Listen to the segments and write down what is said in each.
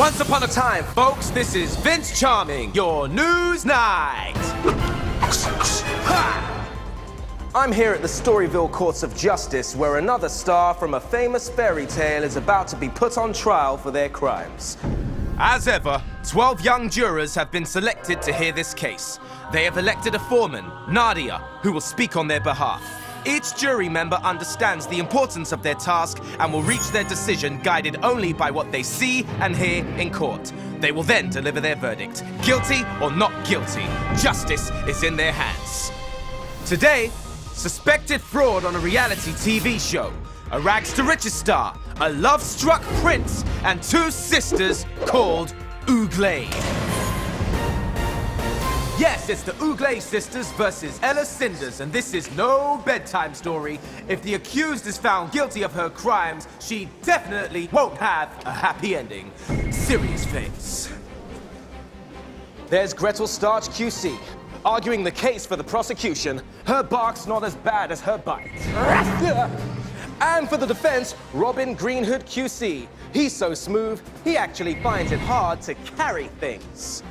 Once upon a time, folks, this is Vince Charming, your news night. I'm here at the Storyville Courts of Justice, where another star from a famous fairy tale is about to be put on trial for their crimes. As ever, 12 young jurors have been selected to hear this case. They have elected a foreman, Nadia, who will speak on their behalf. Each jury member understands the importance of their task and will reach their decision guided only by what they see and hear in court. They will then deliver their verdict, guilty or not guilty. Justice is in their hands. Today, suspected fraud on a reality TV show, a rags-to-riches star, a love-struck prince, and two sisters called Uglee. Yes, it's the Uglee sisters versus Ella Cinders, and this is no bedtime story. If the accused is found guilty of her crimes, she definitely won't have a happy ending. Serious face. There's Gretel Starch QC, arguing the case for the prosecution. Her bark's not as bad as her bite. And for the defense, Robin GREENHOOD QC. He's so smooth, he actually finds it hard to carry things.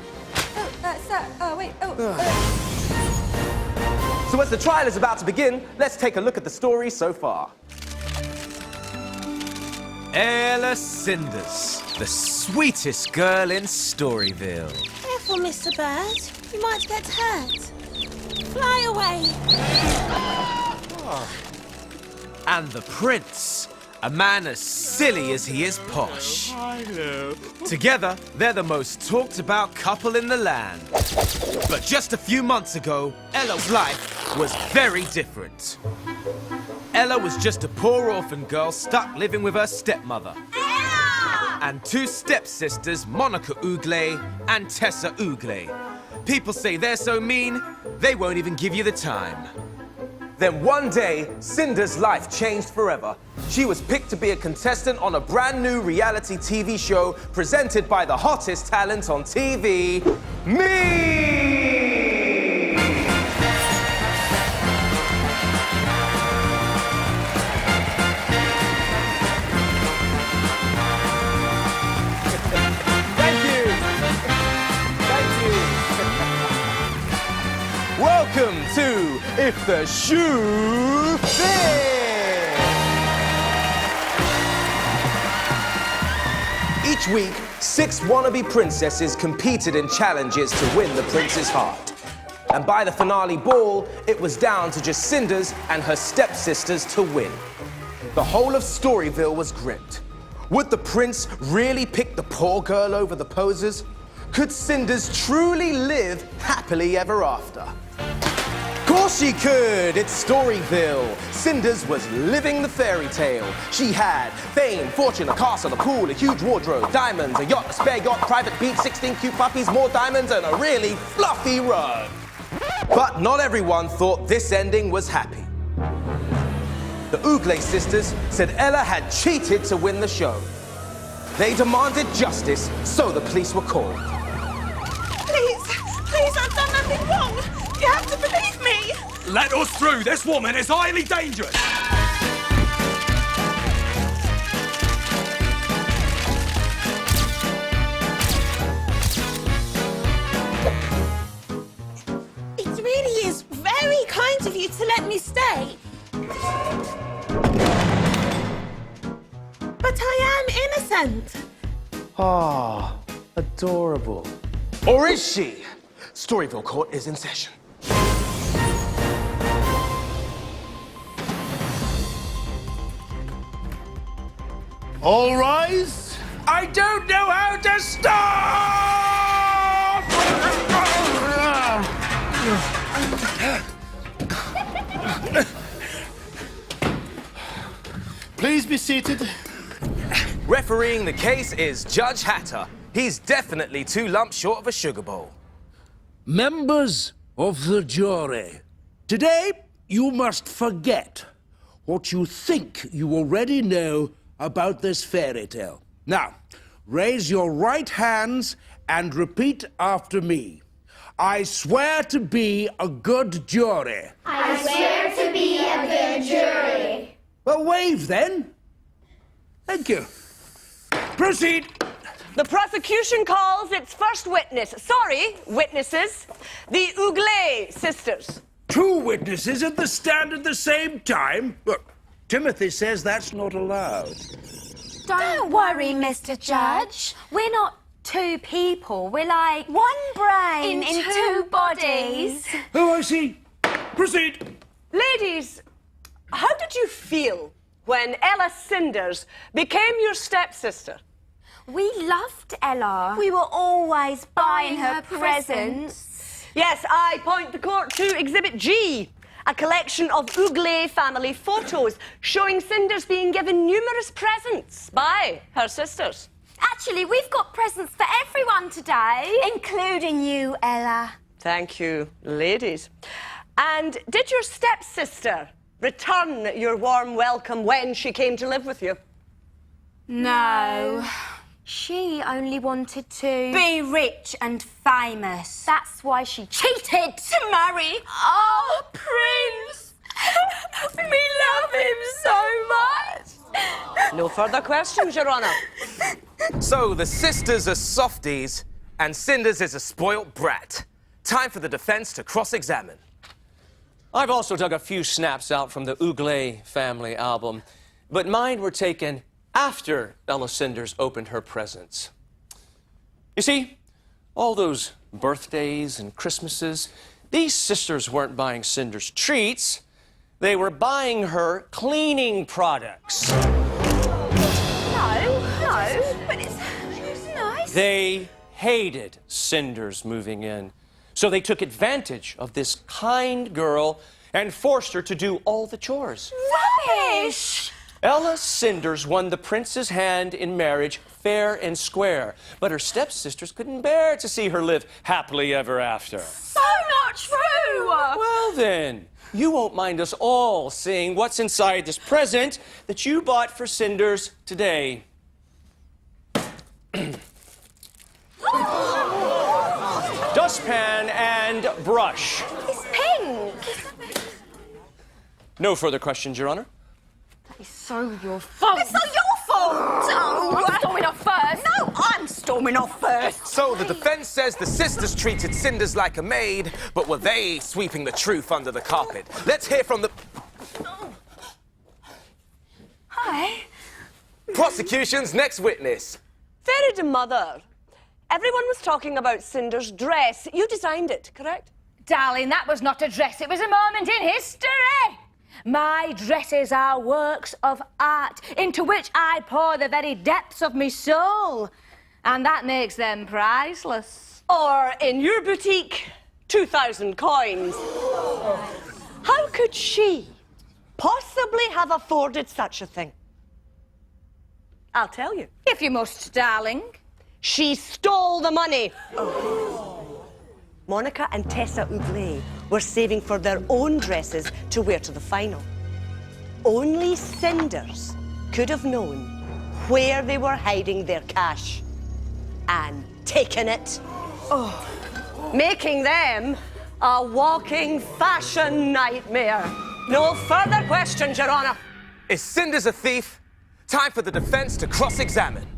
So as the trial is about to begin, let's take a look at the story so far. Ella Cinders, the sweetest girl in Storyville. Careful, Mr. Bird. You might get hurt. Fly away. And the prince, a man as silly as he is posh. Together, they're the most talked about couple in the land. But just a few months ago, Ella's life was very different. Ella was just a poor orphan girl stuck living with her stepmother. And two stepsisters, Monica Uglee and Tessa Uglee. People say they're so mean, they won't even give you the time. Then one day, Cinders' life changed forever. She was picked to be a contestant on a brand new reality TV show presented by the hottest talent on TV, me! Thank you. Welcome to If the Shoe Fits! Each week, 6 wannabe princesses competed in challenges to win the prince's heart. And by the finale ball, it was down to just Cinders and her stepsisters to win. The whole of Storyville was gripped. Would the prince really pick the poor girl over the posers? Could Cinders truly live happily ever after? Of course she could! It's Storyville. Cinders was living the fairy tale. She had fame, fortune, a castle, a pool, a huge wardrobe, diamonds, a yacht, a spare yacht, private beach, 16 cute puppies, more diamonds, and a really fluffy rug. But not everyone thought this ending was happy. The Uglee sisters said Ella had cheated to win the show. They demanded justice, so the police were called. Please, I've done nothing wrong. You have to believe me. Let us through. This woman is highly dangerous. It really is very kind of you to let me stay. But I am innocent. Ah, adorable. Or is she? Storyville Court is in session. All rise. I don't know how to stop! Please be seated. Refereeing the case is Judge Hatter. He's definitely 2 lumps short of a sugar bowl. Members of the jury, today you must forget what you think you already know about this fairy tale. Now, raise your right hands and repeat after me. I swear to be a good jury. I swear to be a good jury. Well, wave then. Thank you. Proceed. The prosecution calls its first witnesses, the Uglee sisters. 2 witnesses at the stand at the same time? Look, Timothy says that's not allowed. Don't worry, Mr. Judge. We're not 2 people. We're like 1 brain in 2 bodies. Oh, I see. Proceed. Ladies, how did you feel when Ella Cinders became your stepsister? We loved Ella. We were always buying her presents. Yes, I point the court to Exhibit G, a collection of Uglee family photos showing Cinders being given numerous presents by her sisters. Actually, we've got presents for everyone today. Including you, Ella. Thank you, ladies. And did your stepsister return your warm welcome when she came to live with you? No. She only wanted to be rich and famous. That's why she cheated to marry our prince. We love him so much. No further questions, Your Honour. So the sisters are softies and Cinders is a spoilt brat. Time for the defense to cross-examine. I've also dug a few snaps out from the Uglee family album, but mine were taken after Ella Cinders opened her presents. You see, all those birthdays and Christmases, these sisters weren't buying Cinders treats. They were buying her cleaning products. No, but it's nice. They hated Cinders moving in, so they took advantage of this kind girl and forced her to do all the chores. Rubbish! Ella Cinders won the prince's hand in marriage fair and square, but her stepsisters couldn't bear to see her live happily ever after. So not true! Well then, you won't mind us all seeing what's inside this present that you bought for Cinders today. Dustpan and brush. It's pink. No further questions, Your Honor. It's so your fault. It's not your fault! Oh, I'm storming off first. No, I'm storming off first. So the defense says the sisters treated Cinders like a maid, but were they sweeping the truth under the carpet? Let's hear from the Hi. prosecution's next witness. Fairy to Mother, everyone was talking about Cinders' dress. You designed it, correct? Darling, that was not a dress, it was a moment in history. My dresses are works of art into which I pour the very depths of my soul, and that makes them priceless. Or, in your boutique, 2,000 coins. How could she possibly have afforded such a thing? I'll tell you. If you must, darling. She stole the money. Monica and Tessa Uglee were saving for their own dresses to wear to the final. Only Cinders could have known where they were hiding their cash and taken it. Making them a walking fashion nightmare. No further questions, Your Honour. Is Cinders a thief? Time for the defense to cross-examine.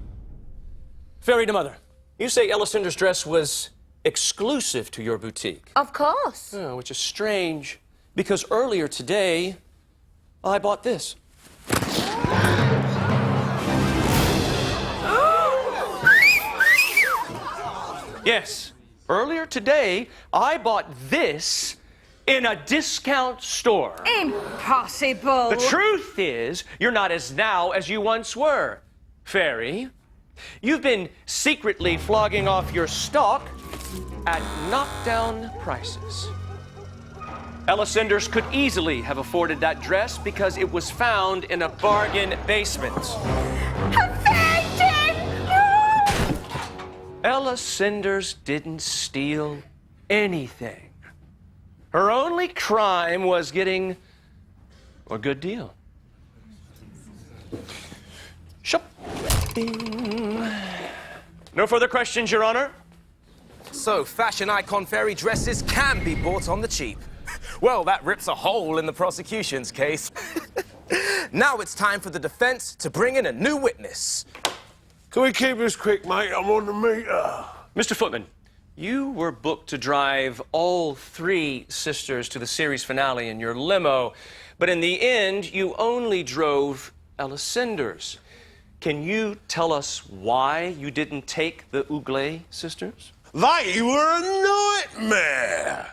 Fairy to Mother, you say Ella Cinders' dress was exclusive to your boutique. Of course. Oh, which is strange, because earlier today, I bought this. Yes, earlier today, I bought this in a discount store. Impossible. The truth is, you're not as now as you once were, Fairy. You've been secretly flogging off your stock at knockdown prices. Ella Cinders could easily have afforded that dress because it was found in a bargain basement. Ella Cinders didn't steal anything. Her only crime was getting a good deal. Shopping. No further questions, Your Honor? So fashion icon fairy dresses can be bought on the cheap. Well, that rips a hole in the prosecution's case. Now it's time for the defense to bring in a new witness. Can we keep this quick, mate? I'm on the meter. Mr. Footman, you were booked to drive all 3 sisters to the series finale in your limo, but in the end, you only drove Ella Cinders. Can you tell us why you didn't take the Uglee sisters? They were a nightmare.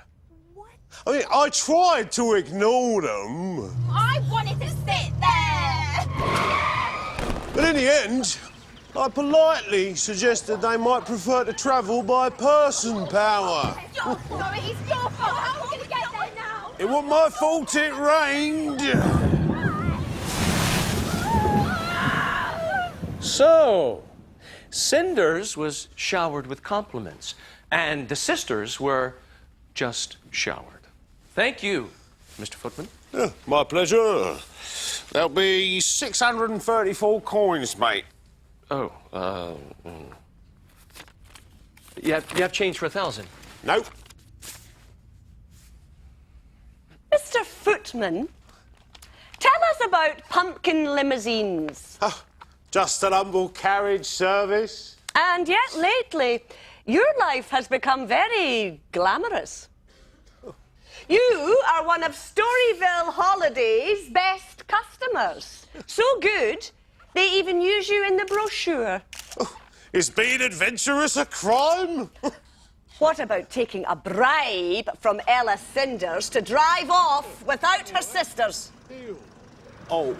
What? I mean, I tried to ignore them. I wanted to sit there. But in the end, I politely suggested they might prefer to travel by person power. It's your fault. It's your fault. How are we going to get there now? It wasn't my fault it rained. So, Cinders was showered with compliments, and the sisters were just showered. Thank you, Mr. Footman. Yeah, my pleasure. There'll be 634 coins, mate. Oh, you have change for 1,000? Nope. Mr. Footman, tell us about pumpkin limousines. Just an humble carriage service. And yet lately, your life has become very glamorous. You are one of Storyville Holiday's best customers. So good, they even use you in the brochure. Is being adventurous a crime? What about taking a bribe from Ella Cinders to drive off without her sisters? Oh,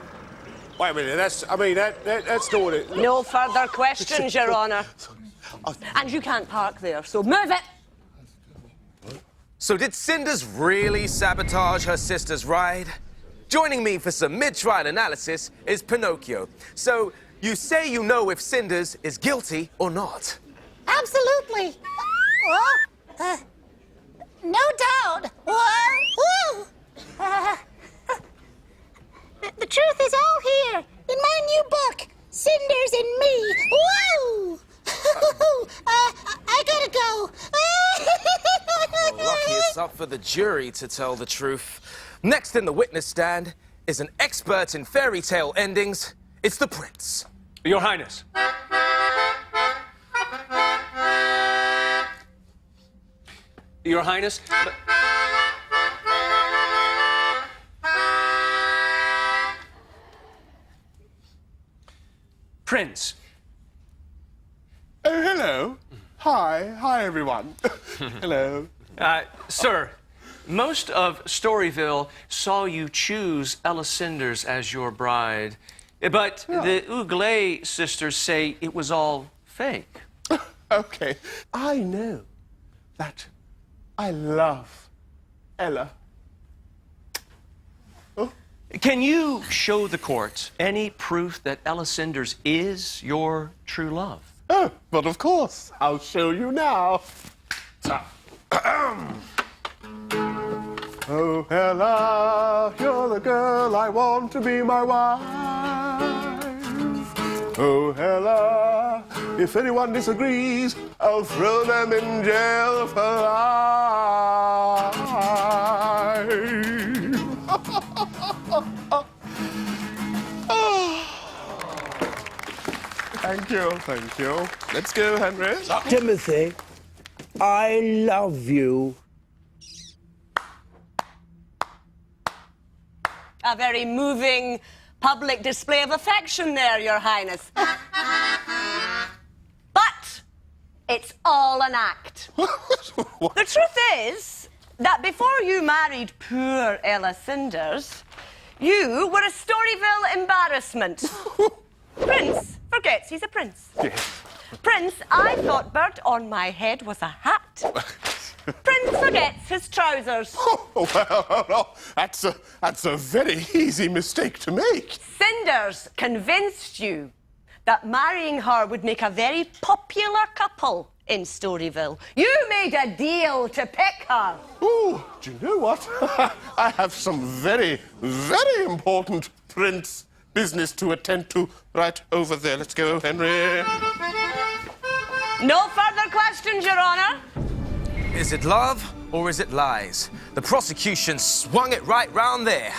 wait a minute. That's not it. No further questions, Your Honour. And you can't park there, so move it. So did Cinders really sabotage her sister's ride? Joining me for some mid-trial analysis is Pinocchio. So you say you know if Cinders is guilty or not? Absolutely. No doubt. The truth is all here in my new book, Cinders and Me. Woo! I gotta go. Well, lucky it's up for the jury to tell the truth. Next in the witness stand is an expert in fairy tale endings. It's the prince. Your Highness. Your Highness. Prince. Oh, hello. Hi, everyone. Hello. Sir, most of Storyville saw you choose Ella Cinders as your bride, but the Uglee sisters say it was all fake. Okay. I know that I love Ella. Can you show the court any proof that Ella Cinders is your true love? Oh, but of course. I'll show you now. Oh, Ella, you're the girl I want to be my wife. Oh, Ella, if anyone disagrees, I'll throw them in jail for life. Thank you. Let's go, Henry. Timothy, I love you. A very moving public display of affection there, Your Highness. But it's all an act. The truth is that before you married poor Ella Cinders, you were a Storyville embarrassment. Prince forgets he's a prince. Yes. Prince, I thought bird on my head was a hat. Prince forgets his trousers. Well, that's a very easy mistake to make. Cinders convinced you that marrying her would make a very popular couple in Storyville. You made a deal to pick her. Ooh, do you know what? I have some very, very important prince business to attend to right over there. Let's go, Henry. No further questions, Your Honour. Is it love or is it lies? The prosecution swung it right round there.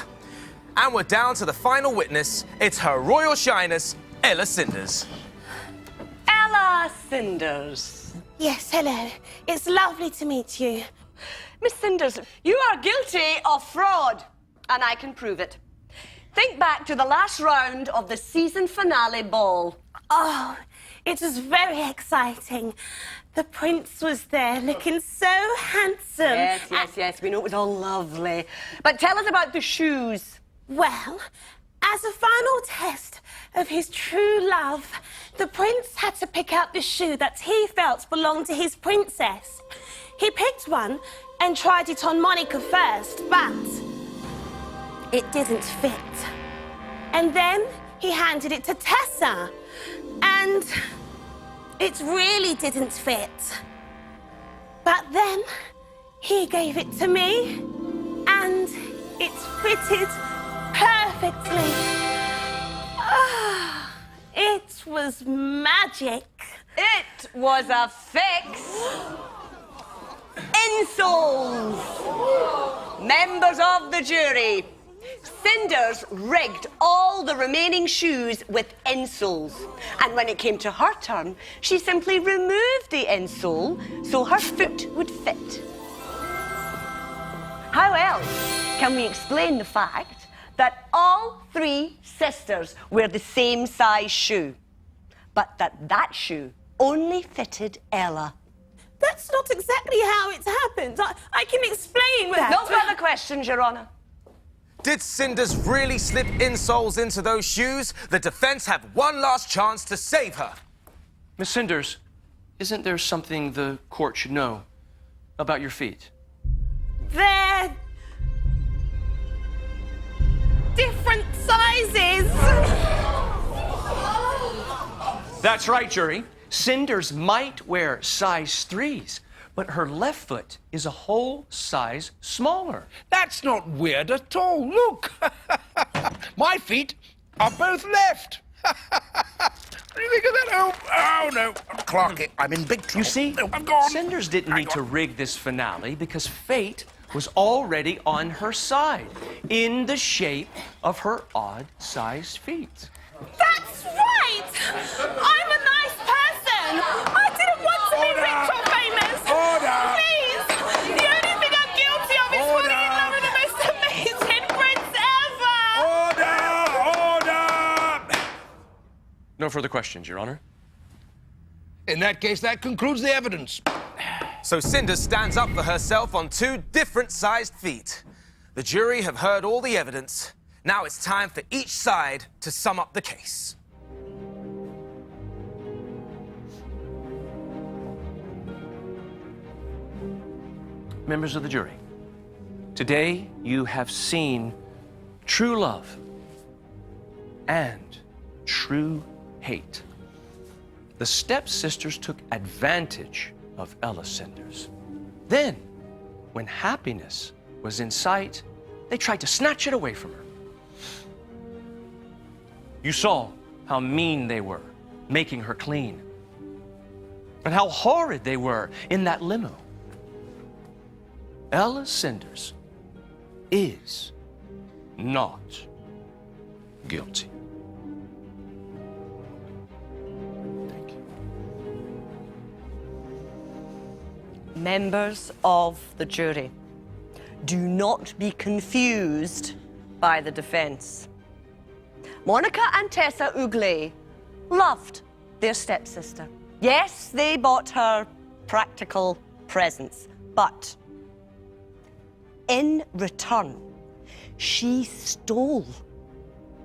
And we're down to the final witness. It's Her Royal Shyness, Ella Cinders. Ella Cinders. Yes, hello. It's lovely to meet you. Miss Cinders, you are guilty of fraud, and I can prove it. Think back to the last round of the season finale ball. Oh, it was very exciting. The prince was there, looking so handsome. Yes, we know it was all lovely. But tell us about the shoes. Well, as a final test of his true love, the prince had to pick out the shoe that he felt belonged to his princess. He picked one and tried it on Monica first, but it didn't fit. And then he handed it to Tessa, and it really didn't fit. But then he gave it to me, and it fitted perfectly. Ah, it was magic. It was a fix. Insoles. Members of the jury, Cinders rigged all the remaining shoes with insoles. And when it came to her turn, she simply removed the insole so her foot would fit. How else can we explain the fact that all three sisters wear the same size shoe, but that shoe only fitted Ella? That's not exactly how it's happened. I can explain that. No further questions, Your Honour. Did Cinders really slip insoles into those shoes? The defense have one last chance to save her. Miss Cinders, isn't there something the court should know about your feet? They're different sizes. That's right, jury. Cinders might wear size 3s, but her left foot is a whole size smaller. That's not weird at all. Look! My feet are both left. What do you think of that? Oh no. Clark, I'm in big trouble. You see, I'm gone. Cinders didn't need to rig this finale because fate was already on her side in the shape of her odd-sized feet. That's right! I'm a nice person! I didn't want to be rich or famous! Order! Please! The only thing I'm guilty of is falling in love with the most amazing prince ever! Order! No further questions, Your Honor. In that case, that concludes the evidence. So Cinders stands up for herself on two different-sized feet. The jury have heard all the evidence. Now it's time for each side to sum up the case. Members of the jury, today you have seen true love and true hate. The stepsisters took advantage of Ella Cinders. Then, when happiness was in sight, they tried to snatch it away from her. You saw how mean they were, making her clean, and how horrid they were in that limo. Ella Cinders is not guilty. Thank you. Members of the jury, do not be confused by the defense. Monica and Tessa Uglee loved their stepsister. Yes, they bought her practical presents, but in return, she stole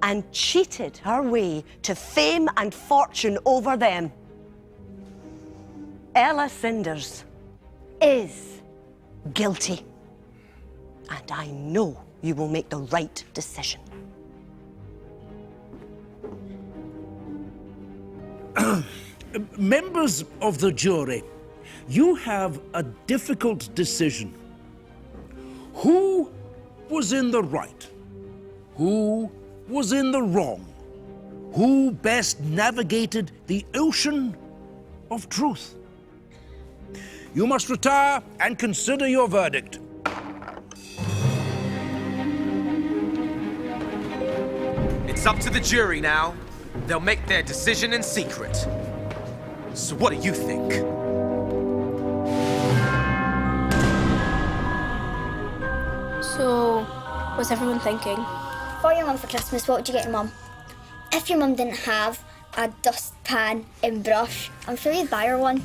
and cheated her way to fame and fortune over them. Ella Cinders is guilty, and I know you will make the right decision. Members of the jury, you have a difficult decision. Who was in the right? Who was in the wrong? Who best navigated the ocean of truth? You must retire and consider your verdict. It's up to the jury now. They'll make their decision in secret. So what do you think? So, what's everyone thinking? For your mum for Christmas, what would you get your mum? If your mum didn't have a dustpan and brush, I'm sure you'd buy her one.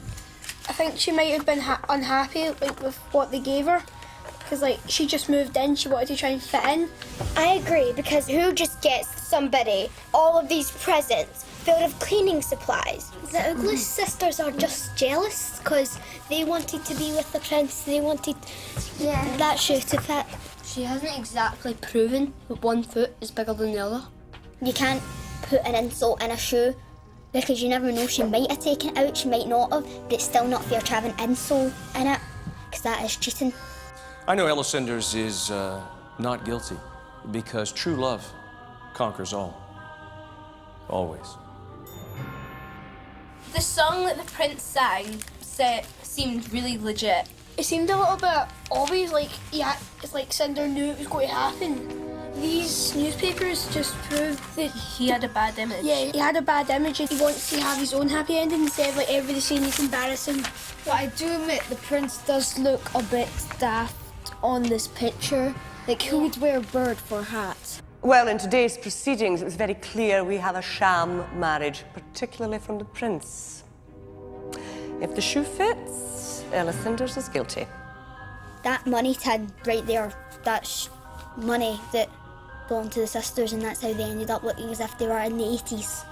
I think she might have been unhappy with what they gave her. Because, she just moved in, she wanted to try and fit in. I agree, because who just gets somebody all of these presents filled with cleaning supplies? The Uglee sisters are just jealous because they wanted to be with the prince. They wanted that shoe to fit. She hasn't exactly proven that one foot is bigger than the other. You can't put an insult in a shoe because you never know. She might have taken it out, she might not have, but it's still not fair to have an insole in it because that is cheating. I know Ella Cinders is not guilty because true love conquers all. Always. The song that the prince sang seemed really legit. It seemed a little bit obvious, it's like Cinder knew it was going to happen. These newspapers just proved that he had a bad image. Yeah, he had a bad image and he wants to have his own happy ending instead of everybody saying he's embarrassing. But I do admit the prince does look a bit daft on this picture. Who would wear a bird for a hat? Well, in today's proceedings, it was very clear we have a sham marriage, particularly from the prince. If the shoe fits, Ella Cinders is guilty. That money tag right there, that's money that belonged to the sisters, and that's how they ended up looking as if they were in the 80s.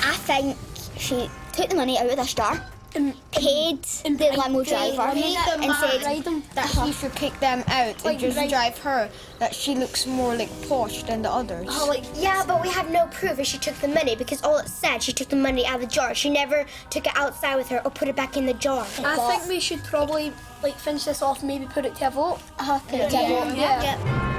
I think she took the money out of this jar, paid the limo driver, and said that he should kick them out and just drive her, that she looks more posh than the others. Yeah, but we have no proof that she took the money because all it said, she took the money out of the jar. She never took it outside with her or put it back in the jar. I think we should probably finish this off and maybe put it to a vote. Put it to a vote. Yeah.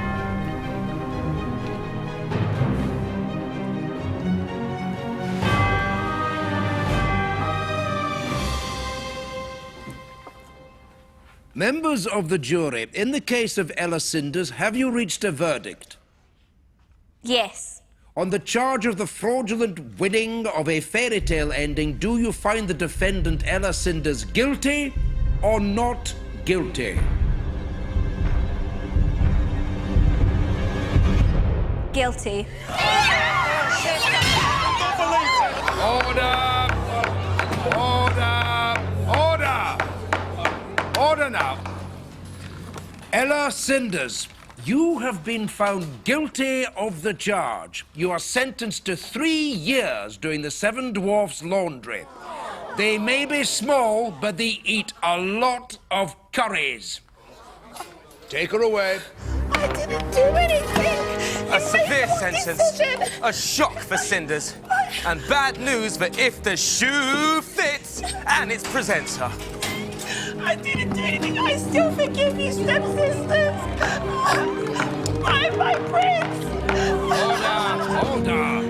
Members of the jury, in the case of Ella Cinders, have you reached a verdict? Yes. On the charge of the fraudulent winning of a fairy tale ending, do you find the defendant Ella Cinders guilty or not guilty? Guilty. Order! Order! Order! Order now. Ella Cinders, you have been found guilty of the charge. You are sentenced to 3 years doing the Seven Dwarfs' laundry. They may be small, but they eat a lot of curries. Take her away. I didn't do anything. A severe sentence, a shock for Cinders, and bad news for if the shoe fits and its presenter. I didn't do anything. I still forgive you, stepsisters. I'm my prince. Order!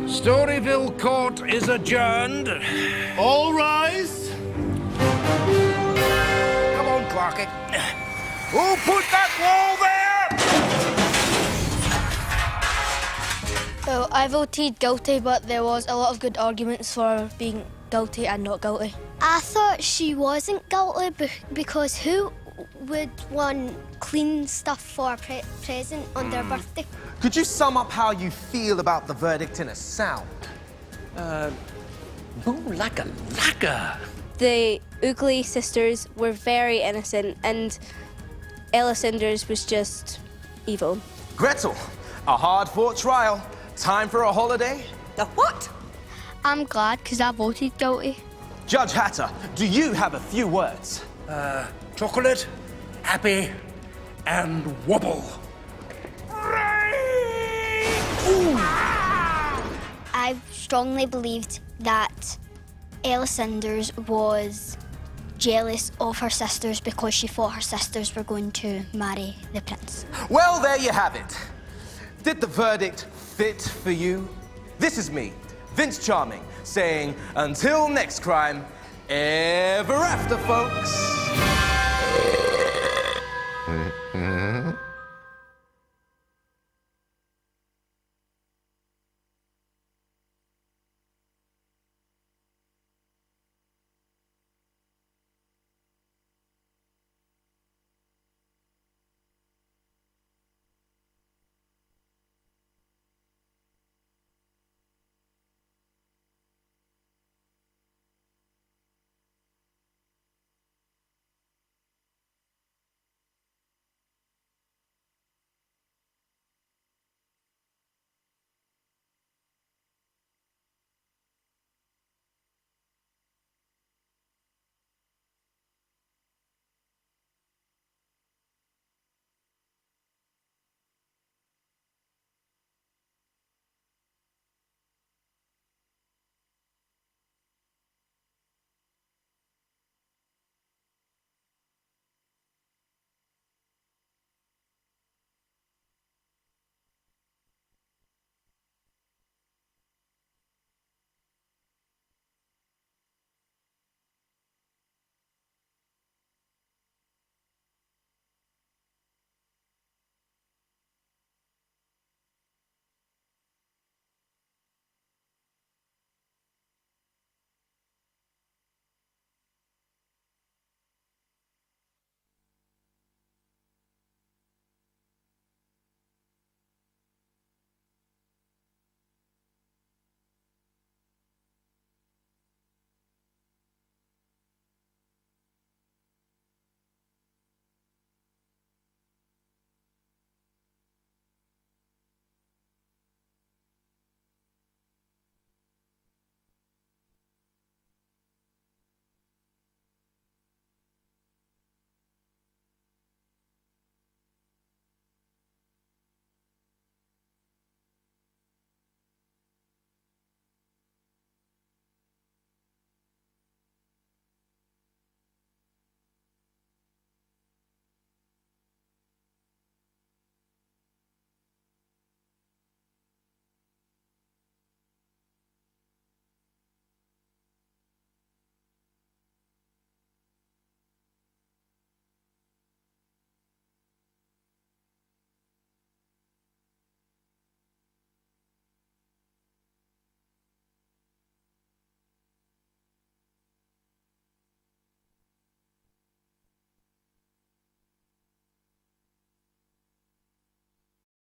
Storyville Court is adjourned. All rise. Come on, Clarky. Who put that wall there? Well, I voted guilty, but there was a lot of good arguments for being guilty and not guilty. I thought she wasn't guilty because who would want clean stuff for a present on their birthday? Could you sum up how you feel about the verdict in a sound? Boom-laka-laka. The Uglee sisters were very innocent and Ella Cinders was just evil. Gretel, a hard-fought trial. Time for a holiday? Now what? I'm glad because I voted guilty. Judge Hatter, do you have a few words? Chocolate, happy, and wobble. I strongly believed that Ella Cinders was jealous of her sisters because she thought her sisters were going to marry the prince. Well, there you have it. Did the verdict fit for you? This is me, Vince Charming, saying, until next crime, ever after, folks.